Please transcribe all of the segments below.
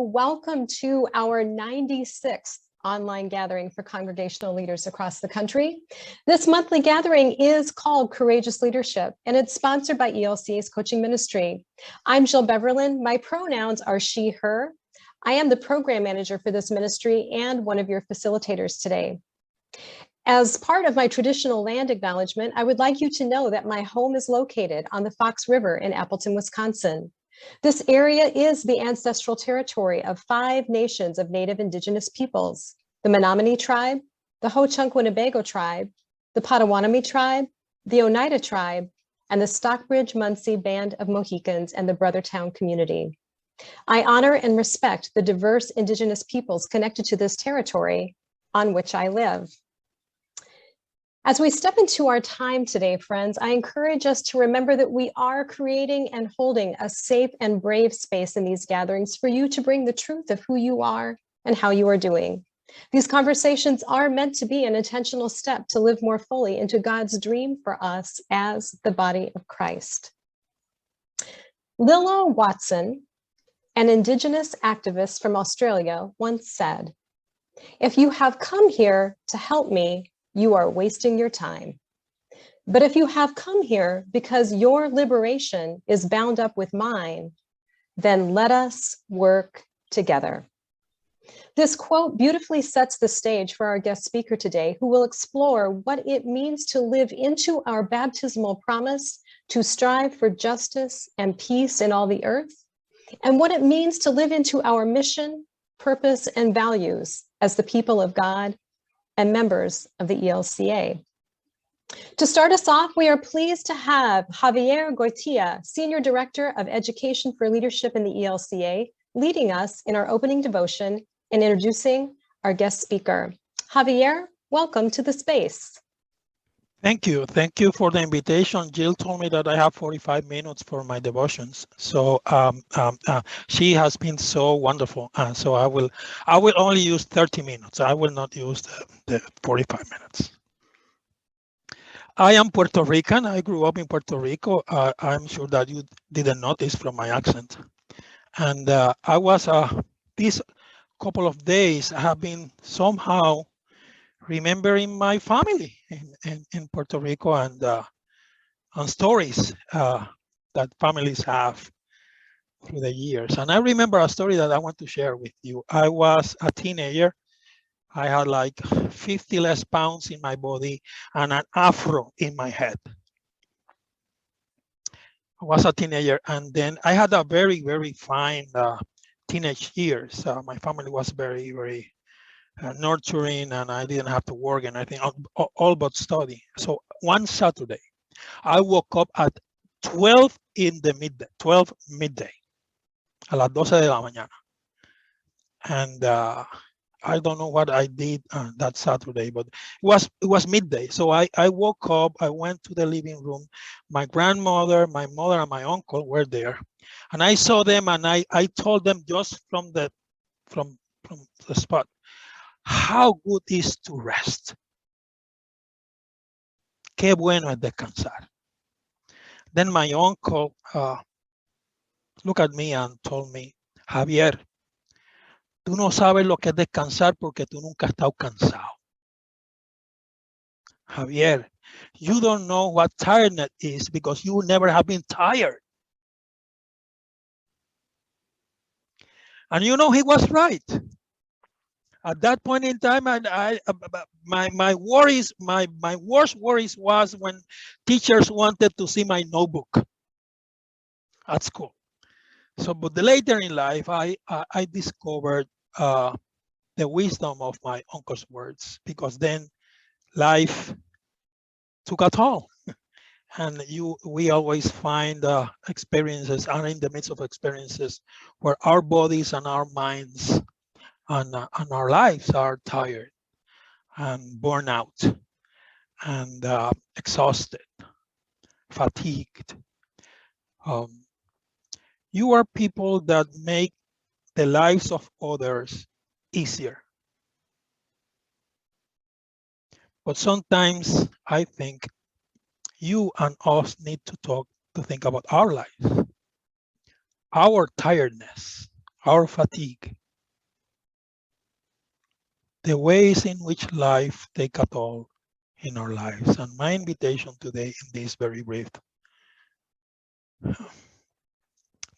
welcome to our 96th online gathering for congregational leaders across the country. This monthly gathering is called Courageous Leadership, and it's sponsored by ELCA's coaching ministry. I'm Jill Beverlin. My pronouns are she, her. I am the program manager for this ministry and one of your facilitators today. As part of my traditional land acknowledgement, I would like you to know that my home is located on the Fox River in Appleton, Wisconsin. This area is the ancestral territory of 5 nations of Native Indigenous peoples: the Menominee tribe, the Ho-Chunk Winnebago tribe, the Potawatomi tribe, the Oneida tribe, and the Stockbridge-Munsee Band of Mohicans and the Brothertown community. I honor and respect the diverse Indigenous peoples connected to this territory on which I live. As we step into our time today, friends, I encourage us to remember that we are creating and holding a safe and brave space in these gatherings for you to bring the truth of who you are and how you are doing. These conversations are meant to be an intentional step to live more fully into God's dream for us as the body of Christ. Lilla Watson, an Indigenous activist from Australia, once said, "If you have come here to help me, you are wasting your time. But if you have come here because your liberation is bound up with mine, then let us work together." This quote beautifully sets the stage for our guest speaker today, who will explore what it means to live into our baptismal promise to strive for justice and peace in all the earth, and what it means to live into our mission, purpose, and values as the people of God and members of the ELCA. To start us off, we are pleased to have Javier Goitia, Senior Director of Education for Leadership in the ELCA, leading us in our opening devotion and introducing our guest speaker. Javier, welcome to the space. Thank you. Thank you for the invitation. Jill told me that I have 45 minutes for my devotions. So she has been so wonderful. So I will only use 30 minutes. I will not use the 45 minutes. I am Puerto Rican. I grew up in Puerto Rico. I'm sure that you didn't notice from my accent. And I was, these couple of days, I have been somehow remembering my family in Puerto Rico and stories that families have through the years. And I remember a story that I want to share with you. I was a teenager. I had like 50 less pounds in my body and an afro in my head. I was a teenager, and then I had a very, very fine teenage years. My family was very, very nurturing, and I didn't have to work and I think all but study. So one Saturday, I woke up at 12 midday, a las 12 de la mañana. And I don't know what I did that Saturday, but it was midday. So I woke up, I went to the living room. My grandmother, my mother, and my uncle were there. And I saw them, and I told them just from the spot, how good is to rest. Qué bueno es descansar. Then my uncle looked at me and told me, Javier, tú no sabes lo que es descansar porque tú nunca has estado cansado. Javier, you don't know what tiredness is because you never have been tired. And you know, he was right. At that point in time, my worries, my worst worries was when teachers wanted to see my notebook at school. So, but later in life, I discovered the wisdom of my uncle's words, because then life took a toll. And we always find experiences, and in the midst of experiences, where our bodies and our minds and our lives are tired and burnt out and exhausted, fatigued. You are people that make the lives of others easier. But sometimes I think you and us need to think about our lives, our tiredness, our fatigue, the ways in which life takes a toll in our lives. And my invitation today in this very brief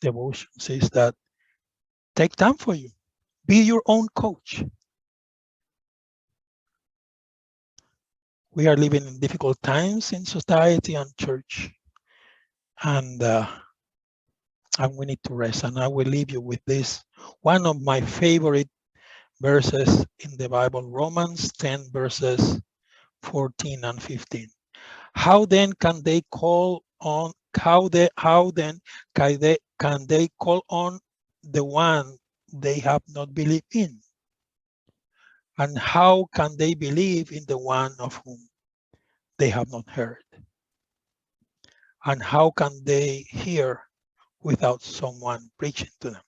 devotion says that take time for you. Be your own coach. We are living in difficult times in society and church. And we need to rest. And I will leave you with this, one of my favorite verses in the Bible, Romans 10 verses 14 and 15. How then can they call on can they call on the one they have not believed in? And how can they believe in the one of whom they have not heard? And how can they hear without someone preaching to them?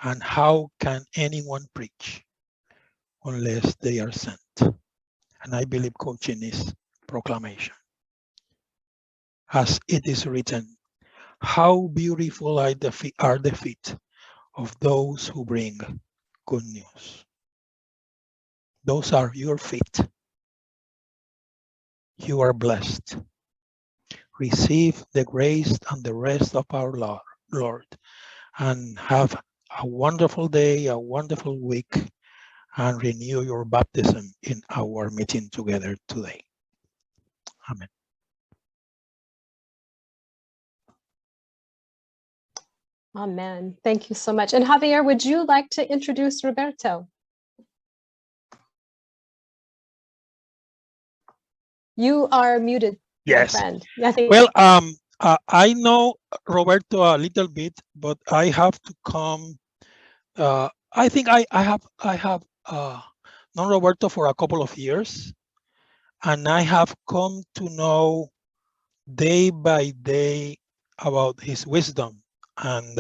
And how can anyone preach unless they are sent? And I believe coaching is proclamation. As it is written, how beautiful are the feet of those who bring good news. Those are your feet. You are blessed. Receive the grace and the rest of our Lord, and have a wonderful day, a wonderful week, and renew your baptism in our meeting together today. Amen. Amen. Thank you so much. And Javier, would you like to introduce Roberto? You are muted, yes. my friend. I think. Well, I know Roberto a little bit, but I have to come. I think I have known Roberto for a couple of years, and I have come to know day by day about his wisdom, and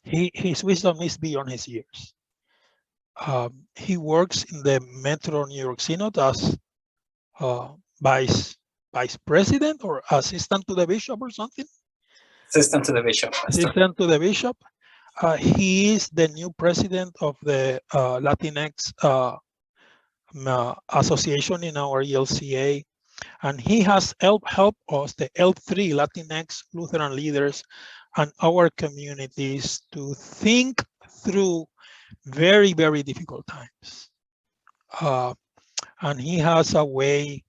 his wisdom is beyond his years. He works in the Metro New York Synod as vice president or assistant to the bishop or something. Assistant to the bishop. Assistant to the bishop. He is the new president of the Latinx association in our ELCA, and he has helped us, the L3 Latinx Lutheran leaders and our communities, to think through very, very difficult times. And he has a way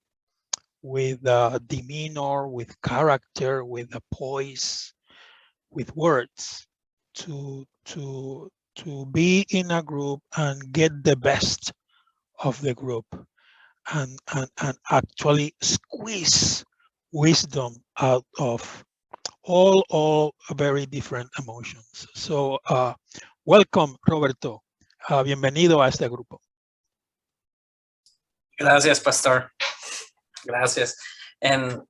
with demeanor, with character, with a poise, with words to be in a group and get the best of the group and actually squeeze wisdom out of all very different emotions. So welcome, Roberto. Bienvenido a este grupo. Gracias, Pastor. Gracias. And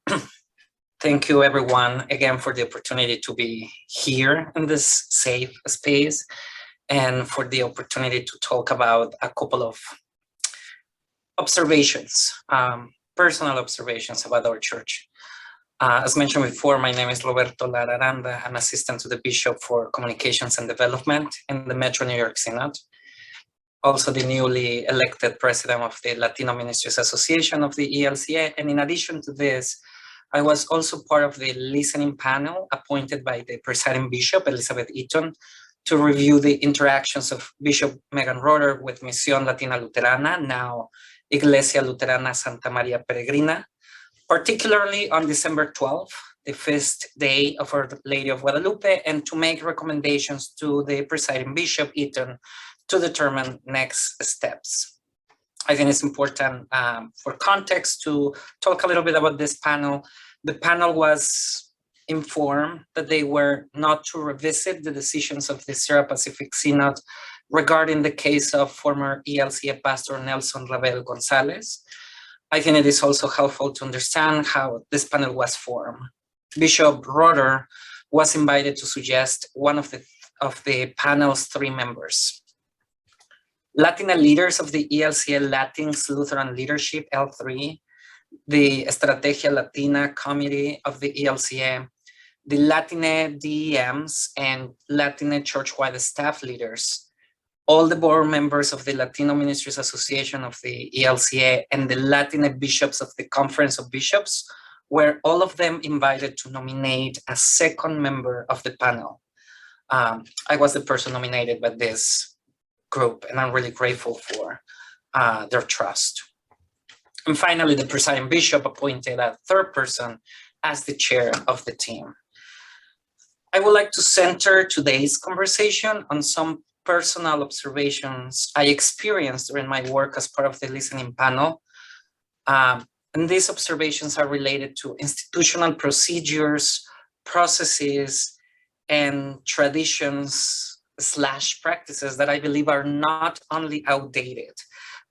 thank you, everyone, again, for the opportunity to be here in this safe space and for the opportunity to talk about a couple of observations, personal observations about our church. As mentioned before, my name is Roberto Lara Aranda. I'm assistant to the Bishop for Communications and Development in the Metro New York Synod. Also the newly elected president of the Latino Ministries Association of the ELCA. And in addition to this, I was also part of the listening panel appointed by the presiding bishop, Elizabeth Eaton, to review the interactions of Bishop Megan Roeder with Misión Latina Luterana, now Iglesia Luterana Santa Maria Peregrina, particularly on December 12th, the feast day of Our Lady of Guadalupe, and to make recommendations to the presiding bishop, Eaton, to determine next steps. I think it's important for context to talk a little bit about this panel. The panel was informed that they were not to revisit the decisions of the Sierra Pacific Synod regarding the case of former ELCA pastor Nelson Ravel Gonzalez. I think it is also helpful to understand how this panel was formed. Bishop Roeder was invited to suggest one of the panel's 3 members. Latina leaders of the ELCA Latinx Lutheran Leadership, L3, the Estrategia Latina Committee of the ELCA, the Latino DEMs and Latino church-wide staff leaders, all the board members of the Latino Ministries Association of the ELCA, and the Latino bishops of the Conference of Bishops, were all of them invited to nominate a second member of the panel. I was the person nominated by this group, and I'm really grateful for their trust. And finally, the presiding bishop appointed a third person as the chair of the team. I would like to center today's conversation on some personal observations I experienced during my work as part of the listening panel. And these observations are related to institutional procedures, processes, and traditions/practices that I believe are not only outdated,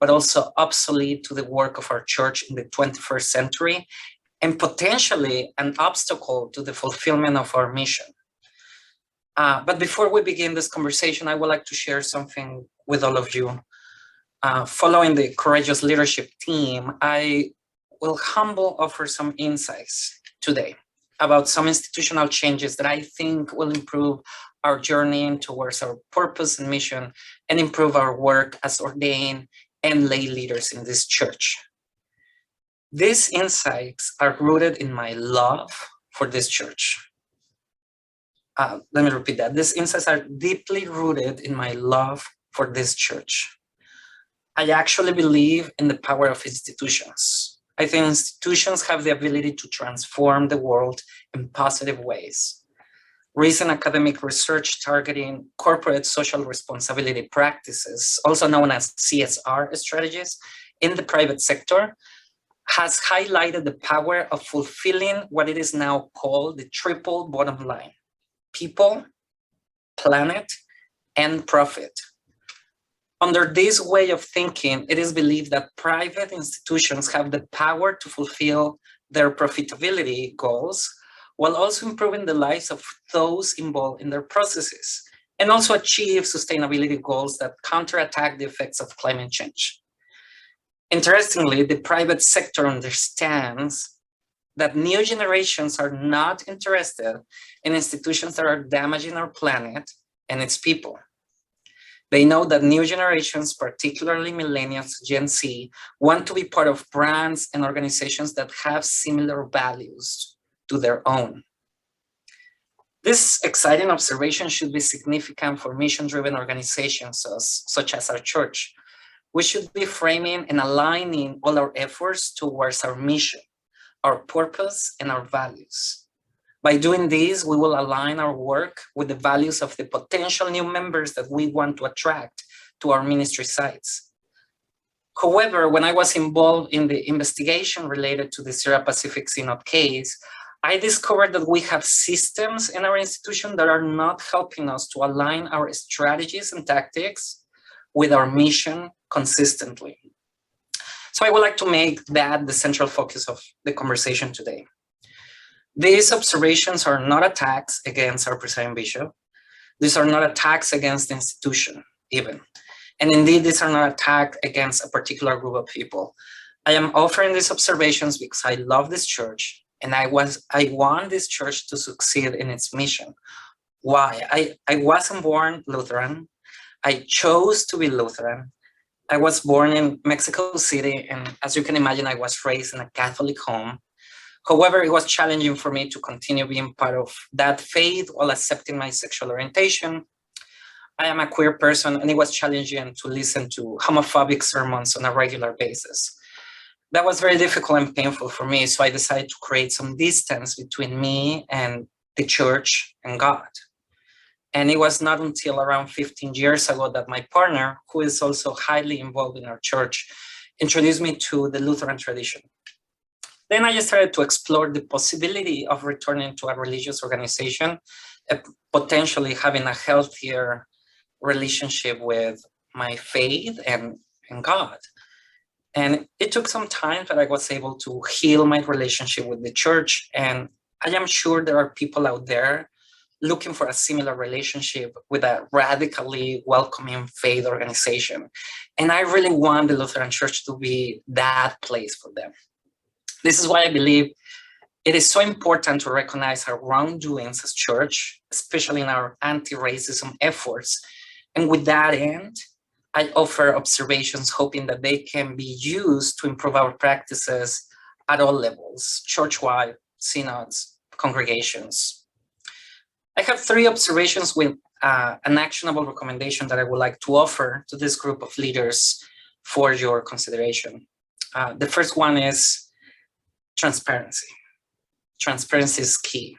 but also obsolete to the work of our church in the 21st century, and potentially an obstacle to the fulfillment of our mission. But before we begin this conversation, I would like to share something with all of you. Following the Courageous Leadership team, I will humbly offer some insights today about some institutional changes that I think will improve our journey towards our purpose and mission and improve our work as ordained and lay leaders in this church. These insights are rooted in my love for this church. Let me repeat that. These insights are deeply rooted in my love for this church. I actually believe in the power of institutions. I think institutions have the ability to transform the world in positive ways. Recent academic research targeting corporate social responsibility practices, also known as CSR strategies, in the private sector, has highlighted the power of fulfilling what it is now called the triple bottom line: people, planet, and profit. Under this way of thinking, it is believed that private institutions have the power to fulfill their profitability goals while also improving the lives of those involved in their processes, and also achieve sustainability goals that counterattack the effects of climate change. Interestingly, the private sector understands that new generations are not interested in institutions that are damaging our planet and its people. They know that new generations, particularly millennials, Gen Z, want to be part of brands and organizations that have similar values to their own. This exciting observation should be significant for mission-driven organizations such as our church. We should be framing and aligning all our efforts towards our mission, our purpose, and our values. By doing this, we will align our work with the values of the potential new members that we want to attract to our ministry sites. However, when I was involved in the investigation related to the Sierra Pacific Synod case, I discovered that we have systems in our institution that are not helping us to align our strategies and tactics with our mission consistently. So I would like to make that the central focus of the conversation today. These observations are not attacks against our presiding bishop. These are not attacks against the institution, even. And indeed, these are not attacks against a particular group of people. I am offering these observations because I love this church, and I want this church to succeed in its mission. Why? I wasn't born Lutheran. I chose to be Lutheran. I was born in Mexico City, and as you can imagine, I was raised in a Catholic home. However, it was challenging for me to continue being part of that faith while accepting my sexual orientation. I am a queer person, and it was challenging to listen to homophobic sermons on a regular basis. That was very difficult and painful for me, so I decided to create some distance between me and the church and God. And it was not until around 15 years ago that my partner, who is also highly involved in our church, introduced me to the Lutheran tradition. Then I just started to explore the possibility of returning to a religious organization, potentially having a healthier relationship with my faith and God. And it took some time, but I was able to heal my relationship with the church. And I am sure there are people out there looking for a similar relationship with a radically welcoming faith organization. And I really want the Lutheran Church to be that place for them. This is why I believe It is so important to recognize our wrongdoings as church, especially in our anti-racism efforts. And with that end, I offer observations hoping that they can be used to improve our practices at all levels, church-wide, synods, congregations. I have 3 observations with an actionable recommendation that I would like to offer to this group of leaders for your consideration. The first one is transparency. Transparency is key.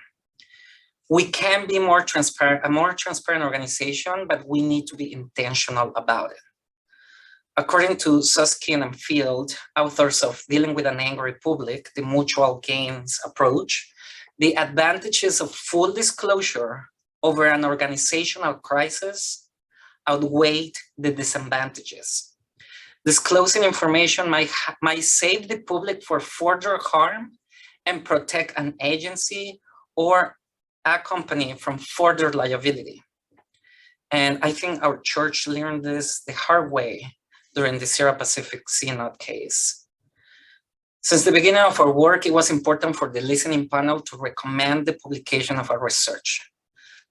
We can be a more transparent organization, but we need to be intentional about it. According to Susskind and Field, authors of Dealing with an Angry Public, the Mutual Gains Approach, the advantages of full disclosure over an organizational crisis outweigh the disadvantages. Disclosing information might save the public for further harm and protect an agency or a company from further liability. And I think our church learned this the hard way during the Sierra Pacific Synod case. Since the beginning of our work, it was important for the listening panel to recommend the publication of our research.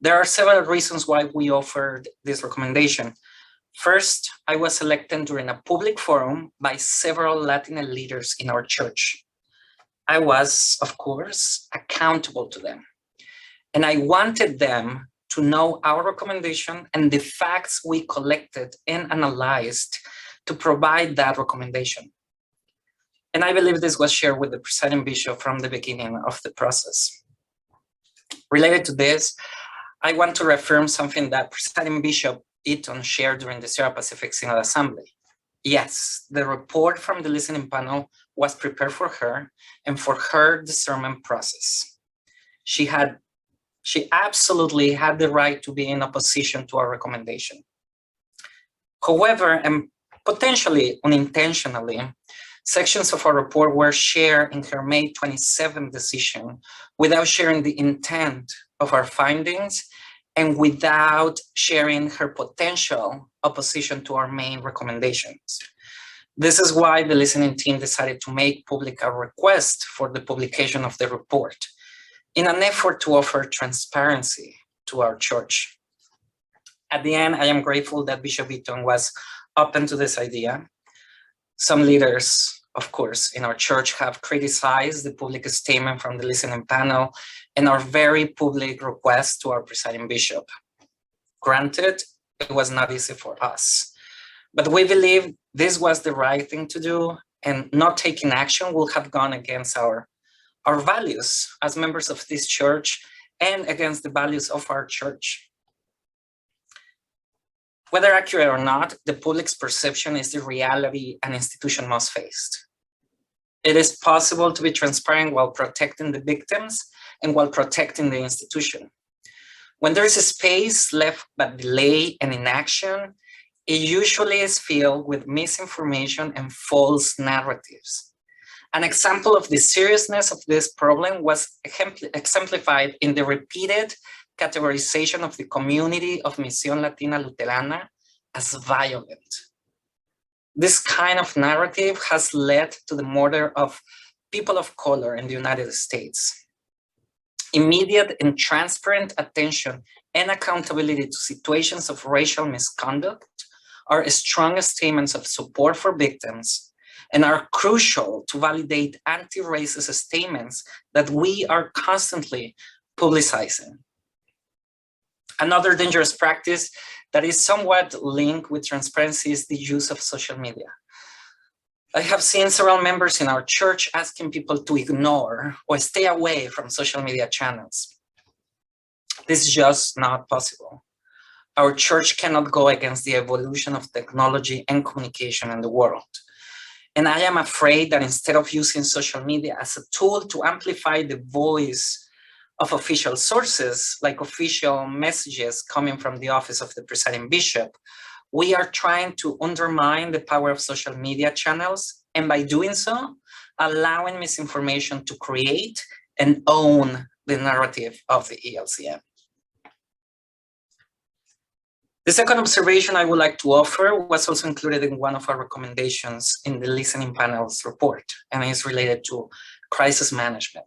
There are several reasons why we offered this recommendation. First, I was selected during a public forum by several Latina leaders in our church. I was, of course, accountable to them. And I wanted them to know our recommendation and the facts we collected and analyzed to provide that recommendation. And I believe this was shared with the presiding bishop from the beginning of the process. Related to this, I want to reaffirm something that presiding bishop Eaton shared during the Sierra Pacific Synod Assembly. Yes, the report from the listening panel was prepared for her and for her discernment process. She absolutely had the right to be in opposition to our recommendation. However, and potentially unintentionally, sections of our report were shared in her May 27th decision without sharing the intent of our findings and without sharing her potential opposition to our main recommendations. This is why the listening team decided to make public a request for the publication of the report in an effort to offer transparency to our church. At the end, I am grateful that Bishop Eaton was open to this idea. Some leaders, of course, in our church have criticized the public statement from the listening panel and our very public request to our presiding bishop. Granted, it was not easy for us, but we believe this was the right thing to do, and not taking action will have gone against our values as members of this church and against the values of our church. Whether accurate or not, the public's perception is the reality an institution must face. It is possible to be transparent while protecting the victims and while protecting the institution. When there is a space left but delay and inaction, it usually is filled with misinformation and false narratives. An example of the seriousness of this problem was exemplified in the repeated categorization of the community of Misión Latina Luterana as violent. This kind of narrative has led to the murder of people of color in the United States. Immediate and transparent attention and accountability to situations of racial misconduct are strong statements of support for victims and are crucial to validate anti-racist statements that we are constantly publicizing. Another dangerous practice that is somewhat linked with transparency is the use of social media. I have seen several members in our church asking people to ignore or stay away from social media channels. This is just not possible. Our church cannot go against the evolution of technology and communication in the world. And I am afraid that instead of using social media as a tool to amplify the voice of official sources, like official messages coming from the office of the presiding bishop, we are trying to undermine the power of social media channels, and by doing so, allowing misinformation to create and own the narrative of the ELCM. The second observation I would like to offer was also included in one of our recommendations in the listening panel's report, and is related to crisis management.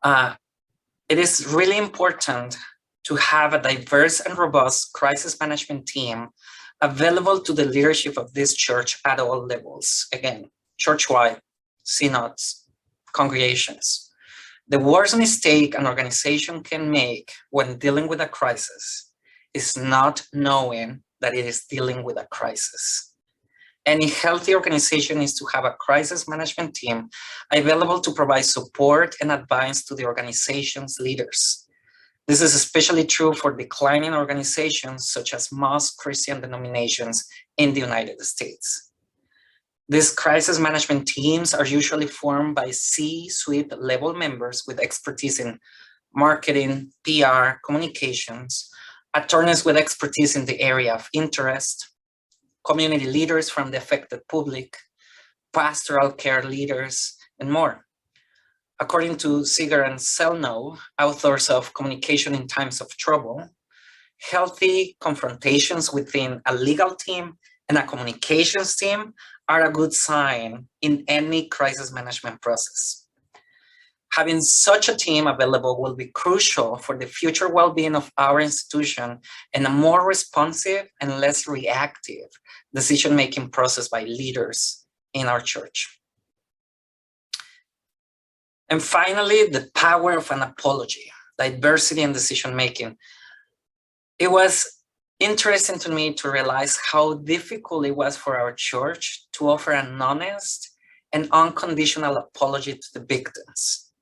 It is really important to have a diverse and robust crisis management team available to the leadership of this church at all levels. Again, church-wide, synods, congregations. The worst mistake an organization can make when dealing with a crisis is not knowing that it is dealing with a crisis. Any healthy organization is to have a crisis management team available to provide support and advice to the organization's leaders. This is especially true for declining organizations such as most Christian denominations in the United States. These crisis management teams are usually formed by C-suite level members with expertise in marketing, PR, communications, attorneys with expertise in the area of interest, community leaders from the affected public, pastoral care leaders, and more. According to Seeger and Selno, authors of Communication in Times of Trouble, healthy confrontations within a legal team and a communications team are a good sign in any crisis management process. Having such a team available will be crucial for the future well-being of our institution and a more responsive and less reactive decision-making process by leaders in our church. And finally, the power of an apology, diversity in decision-making. It was interesting to me to realize how difficult it was for our church to offer an honest and unconditional apology to the victims,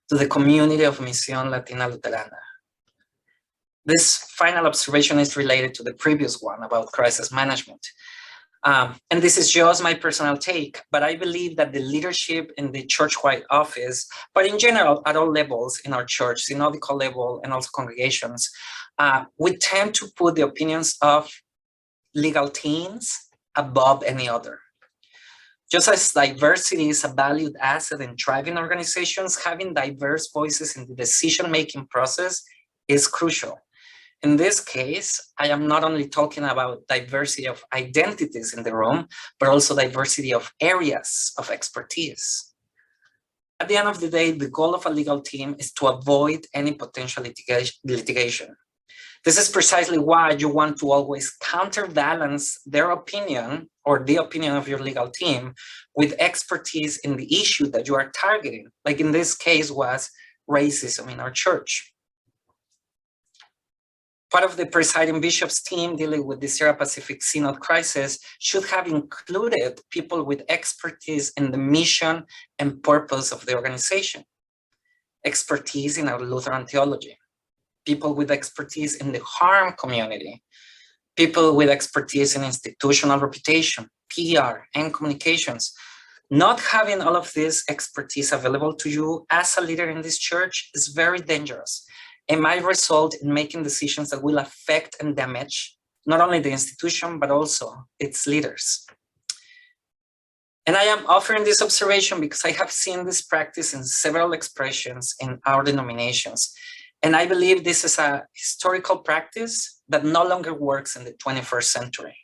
to the community of Misión Latina Luterana. This final observation is related to the previous one about crisis management. And this is just my personal take, but I believe that the leadership in the church-wide office, but in general at all levels in our church, synodical level and also congregations, we tend to put the opinions of legal teams above any other. Just as diversity is a valued asset in thriving organizations, having diverse voices in the decision-making process is crucial. In this case, I am not only talking about diversity of identities in the room, but also diversity of areas of expertise. At the end of the day, the goal of a legal team is to avoid any potential litigation. This is precisely why you want to always counterbalance their opinion or the opinion of your legal team with expertise in the issue that you are targeting, like in this case was racism in our church. Part of the presiding bishop's team dealing with the Sierra Pacific Synod crisis should have included people with expertise in the mission and purpose of the organization, expertise in our Lutheran theology, people with expertise in the harm community, people with expertise in institutional reputation, PR, and communications. Not having all of this expertise available to you as a leader in this church is very dangerous and might result in making decisions that will affect and damage not only the institution, but also its leaders. And I am offering this observation because I have seen this practice in several expressions in our denominations. And I believe this is a historical practice that no longer works in the 21st century.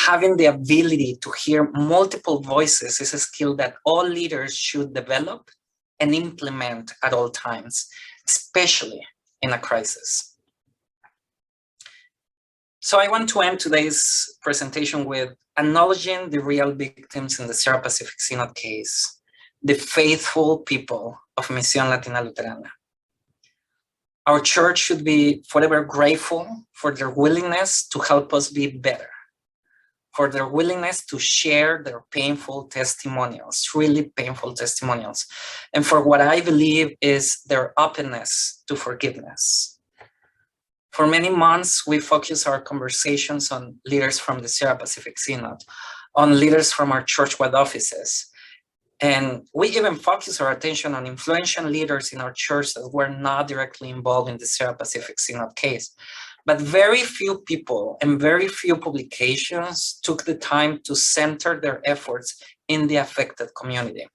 Having the ability to hear multiple voices is a skill that all leaders should develop and implement at all times, especially in a crisis. So I want to end today's presentation with acknowledging the real victims in the Sierra Pacific Synod case, the faithful people of Misión Latina Luterana. Our church should be forever grateful for their willingness to help us be better, for their willingness to share their painful testimonials, really painful testimonials, and for what I believe is their openness to forgiveness. For many months, we focus our conversations on leaders from the Sierra Pacific Synod, on leaders from our church-wide offices, and we even focus our attention on influential leaders in our church that were not directly involved in the Sierra Pacific Synod case. But very few people and very few publications took the time to center their efforts in the affected community.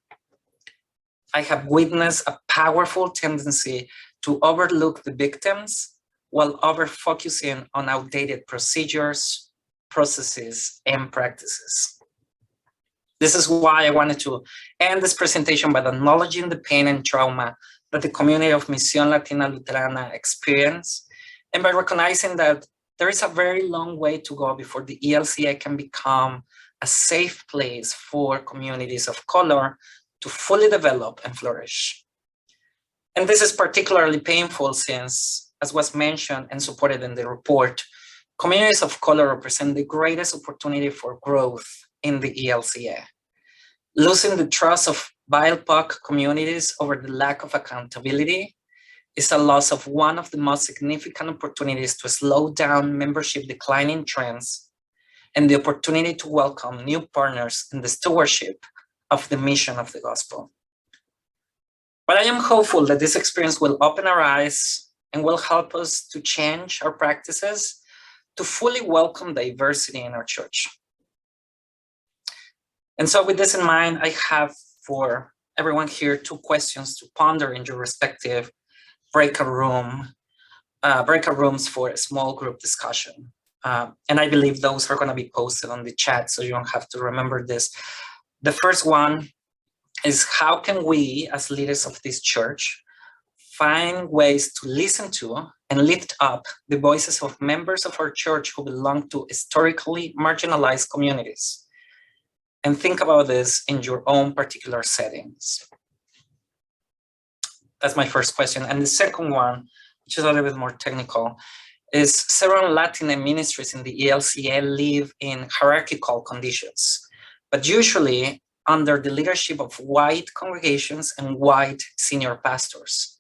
I have witnessed a powerful tendency to overlook the victims while over-focusing on outdated procedures, processes, and practices. This is why I wanted to end this presentation by acknowledging the pain and trauma that the community of Misión Latina Luterana experience, and by recognizing that there is a very long way to go before the ELCA can become a safe place for communities of color to fully develop and flourish. And this is particularly painful since, as was mentioned and supported in the report, communities of color represent the greatest opportunity for growth in the ELCA. Losing the trust of BIPOC communities over the lack of accountability is a loss of one of the most significant opportunities to slow down membership declining trends and the opportunity to welcome new partners in the stewardship of the mission of the gospel. But I am hopeful that this experience will open our eyes and will help us to change our practices to fully welcome diversity in our church. And so with this in mind, I have for everyone here 2 questions to ponder in your respective breakout rooms for a small group discussion. And I believe those are going to be posted on the chat, so you don't have to remember this. The first one is, how can we as leaders of this church find ways to listen to and lift up the voices of members of our church who belong to historically marginalized communities? And think about this in your own particular settings. That's my first question. And the second one, which is a little bit more technical, is several Latino ministries in the ELCA live in hierarchical conditions, but usually under the leadership of white congregations and white senior pastors.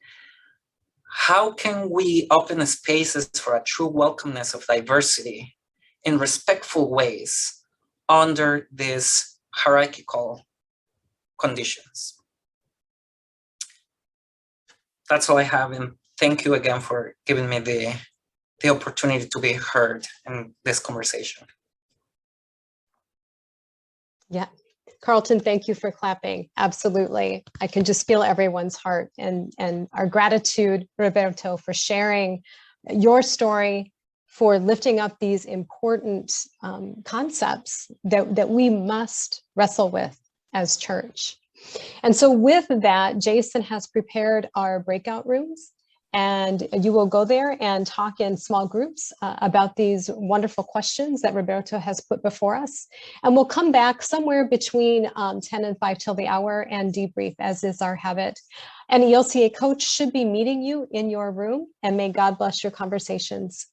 How can we open spaces for a true welcomeness of diversity in respectful ways under these hierarchical conditions? That's all I have, and thank you again for giving me the opportunity to be heard in this conversation. Yeah, Carlton, thank you for clapping. Absolutely. I can just feel everyone's heart, and our gratitude, Roberto, for sharing your story, for lifting up these important concepts that we must wrestle with as church. And so with that, Jason has prepared our breakout rooms, and you will go there and talk in small groups about these wonderful questions that Roberto has put before us. And we'll come back somewhere between 10 and 5 till the hour and debrief, as is our habit. An ELCA coach should be meeting you in your room, and may God bless your conversations.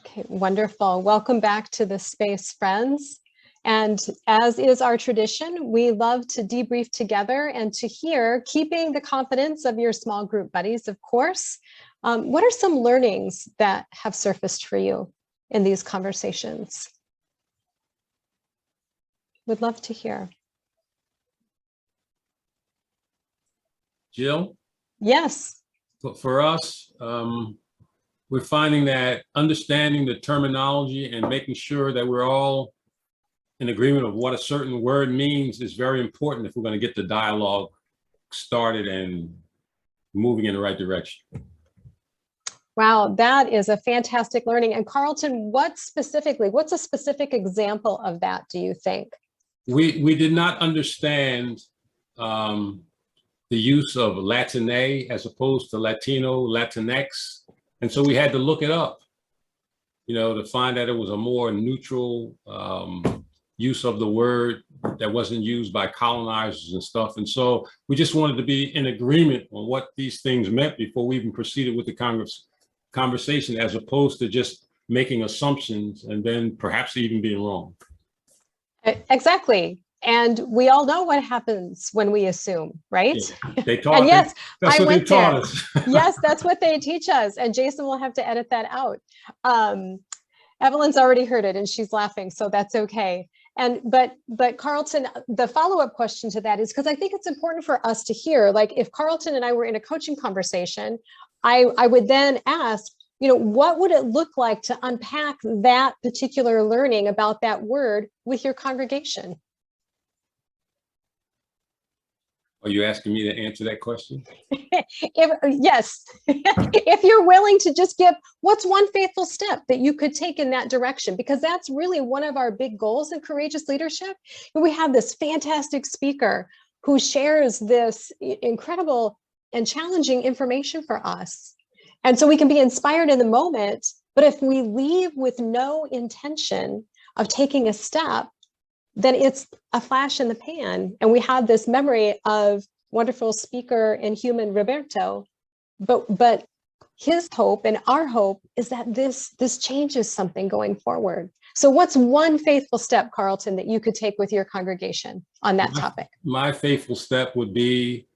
Okay, wonderful. Welcome back to the space, friends. And as is our tradition, we love to debrief together and to hear, keeping the confidence of your small group buddies, of course. What are some learnings that have surfaced for you in these conversations? Would love to hear. Jill? Yes. For us, we're finding that understanding the terminology and making sure that we're all in agreement of what a certain word means is very important if we're going to get the dialogue started and moving in the right direction. Wow, that is a fantastic learning. And Carlton, what's a specific example of that, do you think? We did not understand the use of Latine as opposed to Latino, Latinx. And so we had to look it up, to find that it was a more neutral use of the word that wasn't used by colonizers and stuff. And so we just wanted to be in agreement on what these things meant before we even proceeded with the conversation, as opposed to just making assumptions and then perhaps even being wrong. Exactly. And we all know what happens when we assume, right? Yeah, they taught. And yes, that's what they taught us. Yes, that's what they teach us. And Jason will have to edit that out. Evelyn's already heard it and she's laughing, so that's okay. But Carlton, the follow-up question to that is, because I think it's important for us to hear, like if Carlton and I were in a coaching conversation, I would then ask, what would it look like to unpack that particular learning about that word with your congregation? Are you asking me to answer that question? Yes, if you're willing to just give, what's one faithful step that you could take in that direction? Because that's really one of our big goals in Courageous Leadership. And we have this fantastic speaker who shares this incredible and challenging information for us. And so we can be inspired in the moment, but if we leave with no intention of taking a step, then it's a flash in the pan. And we have this memory of wonderful speaker and human Roberto, but his hope and our hope is that this changes something going forward. So what's one faithful step, Carlton, that you could take with your congregation on that topic? My faithful step would be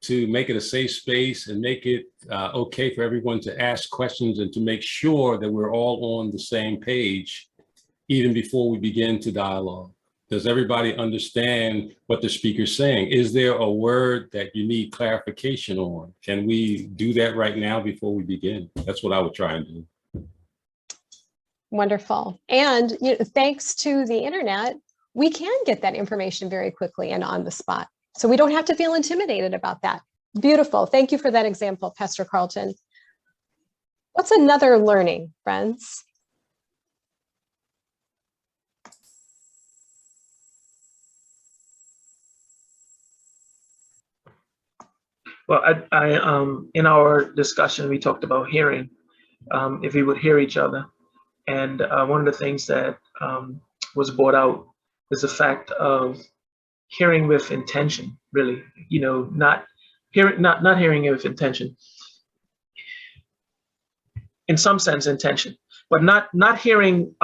to make it a safe space and make it okay for everyone to ask questions and to make sure that we're all on the same page even before we begin to dialogue. Does everybody understand what the speaker's saying? Is there a word that you need clarification on? Can we do that right now before we begin? That's what I would try and do. Wonderful. And thanks to the internet, we can get that information very quickly and on the spot. So we don't have to feel intimidated about that. Beautiful. Thank you for that example, Pastor Carlton. What's another learning, friends? Well, in our discussion, we talked about hearing, if we would hear each other. And one of the things that was brought out is the fact of hearing with intention, really, not hearing with intention. In some sense, intention, but not hearing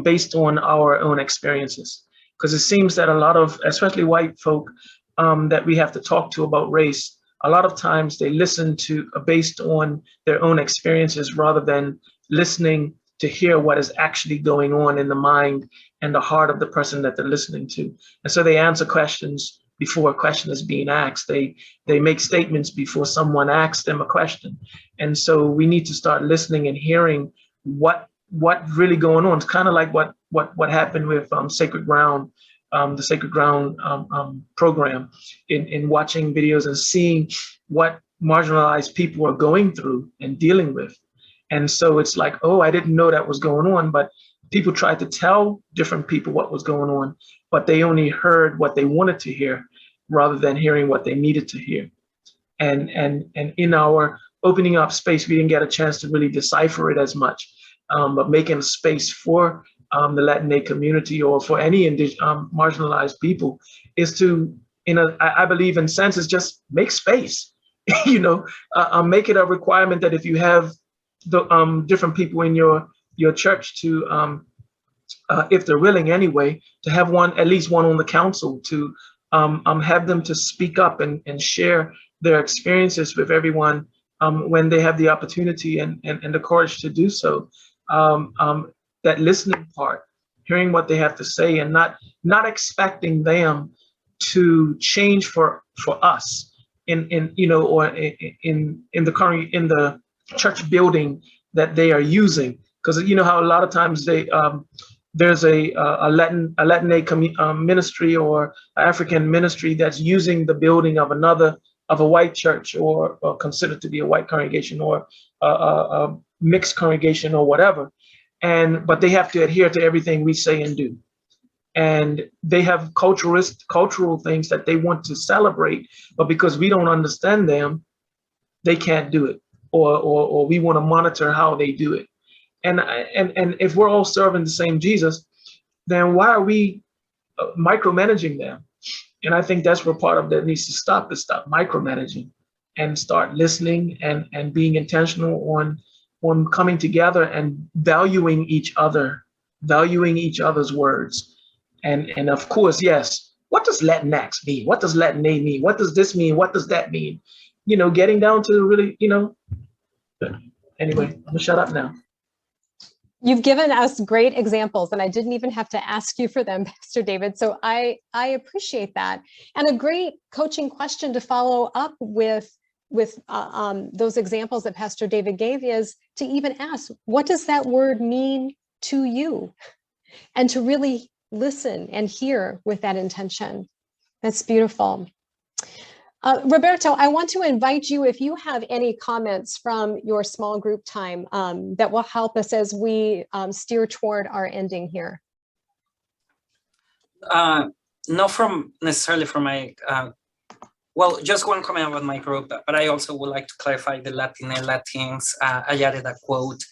based on our own experiences. Because it seems that a lot of, especially white folk that we have to talk to about race, a lot of times they listen to based on their own experiences rather than listening to hear what is actually going on in the mind and the heart of the person that they're listening to. And so they answer questions before a question is being asked. They make statements before someone asks them a question. And so we need to start listening and hearing what really going on. It's kind of like what happened with Sacred Ground, the Sacred Ground program, in watching videos and seeing what marginalized people are going through and dealing with. And so it's like, oh, I didn't know that was going on, but people tried to tell different people what was going on, but they only heard what they wanted to hear rather than hearing what they needed to hear. And in our opening up space, we didn't get a chance to really decipher it as much, but making a space for the Latinx community or for any marginalized people is to, I believe in sense, is just make space, make it a requirement that if you have the different people in your church to, if they're willing anyway, to have at least one on the council to have them to speak up and share their experiences with everyone when they have the opportunity and the courage to do so. That listening part, hearing what they have to say and not expecting them to change for us in the church building that they are using, because you know how a lot of times there's a Latinx ministry or African ministry that's using the building of a white church or considered to be a white congregation or a mixed congregation or whatever, but they have to adhere to everything we say and do. And they have cultural things that they want to celebrate, but because we don't understand them, they can't do it, or we want to monitor how they do it. And if we're all serving the same Jesus, then why are we micromanaging them? And I think that's where part of that needs to stop, is stop micromanaging and start listening and being intentional on coming together and valuing each other's words. And of course, yes, what does Latinx mean? What does Latinx mean? What does this mean? What does that mean? Getting down to really, anyway, I'm gonna shut up now. You've given us great examples, and I didn't even have to ask you for them, Pastor David. So I appreciate that. And a great coaching question to follow up with those examples that Pastor David gave is to even ask, what does that word mean to you? And to really listen and hear with that intention. That's beautiful. Roberto, I want to invite you, if you have any comments from your small group time that will help us as we steer toward our ending here. Not necessarily from my Well, just one comment about my group, but I also would like to clarify the Latins. I added a quote.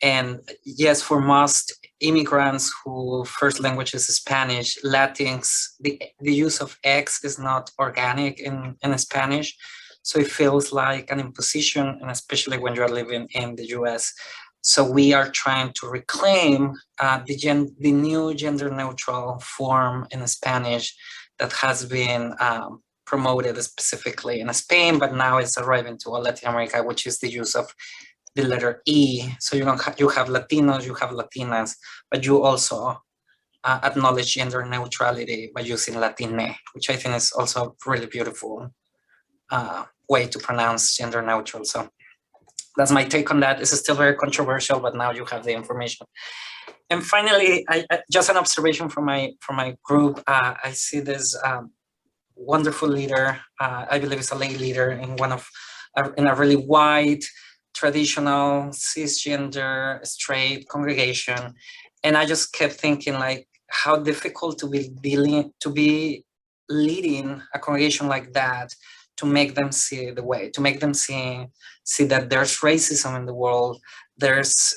And yes, for most immigrants whose first language is Spanish, Latins, the use of X is not organic in Spanish. So it feels like an imposition, and especially when you're living in the US. So we are trying to reclaim the new gender neutral form in Spanish that has been promoted specifically in Spain, but now it's arriving to Latin America, which is the use of the letter E. So you have Latinos, you have Latinas, but you also acknowledge gender neutrality by using Latine, which I think is also a really beautiful way to pronounce gender neutral. So that's my take on that. This is still very controversial, but now you have the information. And finally, just an observation from my group. I see this wonderful leader. I believe it's a lay leader in a really wide, traditional, cisgender, straight congregation. And I just kept thinking, like, how difficult to be leading a congregation like that, to make them see the way, to make them see that there's racism in the world, there's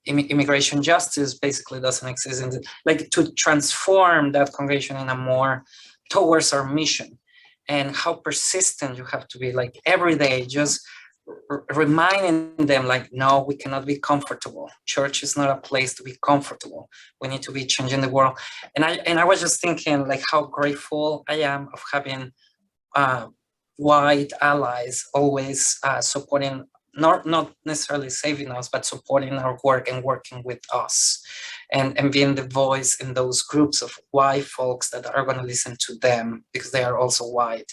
immigration justice basically doesn't exist, like to transform that congregation in a more towards our mission, and how persistent you have to be, like every day, just reminding them, like, no, we cannot be comfortable. Church is not a place to be comfortable. We need to be changing the world. And I was just thinking, like, how grateful I am of having white allies always supporting, not necessarily saving us, but supporting our work and working with us, and being the voice in those groups of white folks that are going to listen to them because they are also white,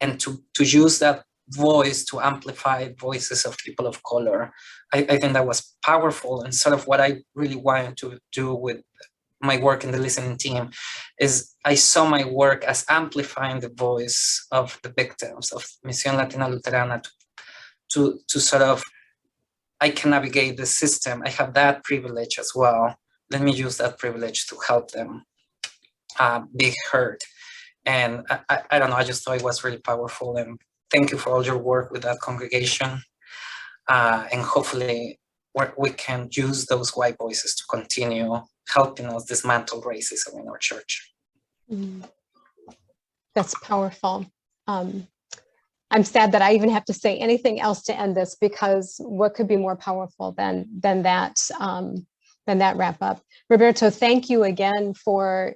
and to use that voice to amplify voices of people of color. I think that was powerful, and sort of what I really wanted to do with my work in the listening team is I saw my work as amplifying the voice of the victims of Misión Latina Luterana to sort of, I can navigate the system. I have that privilege as well. Let me use that privilege to help them be heard. And I don't know, I just thought it was really powerful. And thank you for all your work with that congregation. And hopefully we can use those white voices to continue helping us dismantle racism in our church. That's powerful. I'm sad that I even have to say anything else to end this, because what could be more powerful than that wrap up. Roberto, thank you again for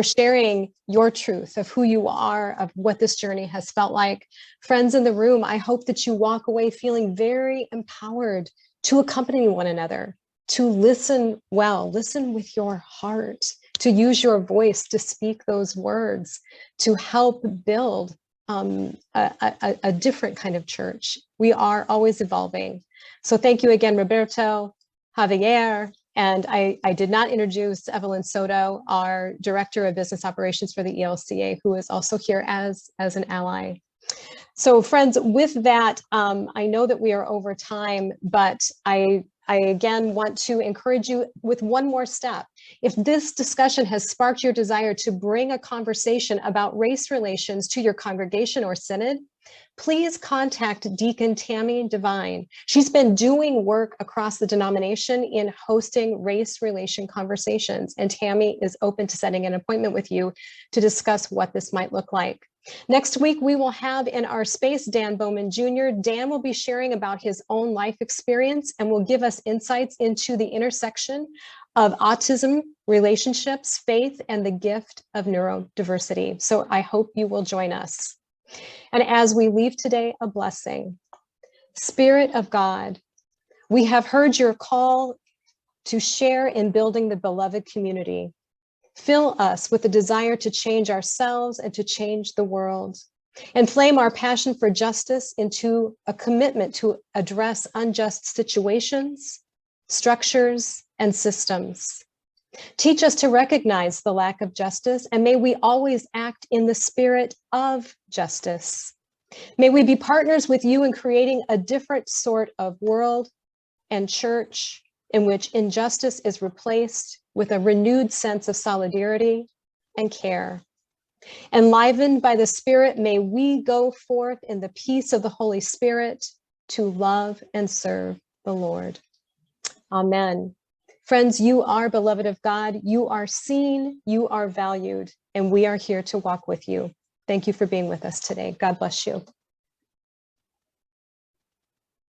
sharing your truth of who you are, of what this journey has felt like. Friends in the room, I hope that you walk away feeling very empowered to accompany one another, to listen well, listen with your heart, to use your voice to speak those words, to help build a different kind of church. We are always evolving. So thank you again, Roberto, Javier, and I did not introduce Evelyn Soto, our Director of Business Operations for the ELCA, who is also here as an ally. So friends, with that, I know that we are over time, but I again want to encourage you with one more step. If this discussion has sparked your desire to bring a conversation about race relations to your congregation or synod, please contact Deacon Tammy Devine. She's been doing work across the denomination in hosting race relation conversations, and Tammy is open to setting an appointment with you to discuss what this might look like. Next week, we will have in our space Dan Bowman Jr. Dan will be sharing about his own life experience and will give us insights into the intersection of autism, relationships, faith, and the gift of neurodiversity. So I hope you will join us. And as we leave today, a blessing. Spirit of God, we have heard your call to share in building the beloved community. Fill us with the desire to change ourselves and to change the world. Inflame our passion for justice into a commitment to address unjust situations, structures, and systems. Teach us to recognize the lack of justice, and may we always act in the spirit of justice. May we be partners with you in creating a different sort of world and church in which injustice is replaced with a renewed sense of solidarity and care. Enlivened by the Spirit, may we go forth in the peace of the Holy Spirit to love and serve the Lord. Amen. Friends, you are beloved of God. You are seen, you are valued, and we are here to walk with you. Thank you for being with us today. God bless you.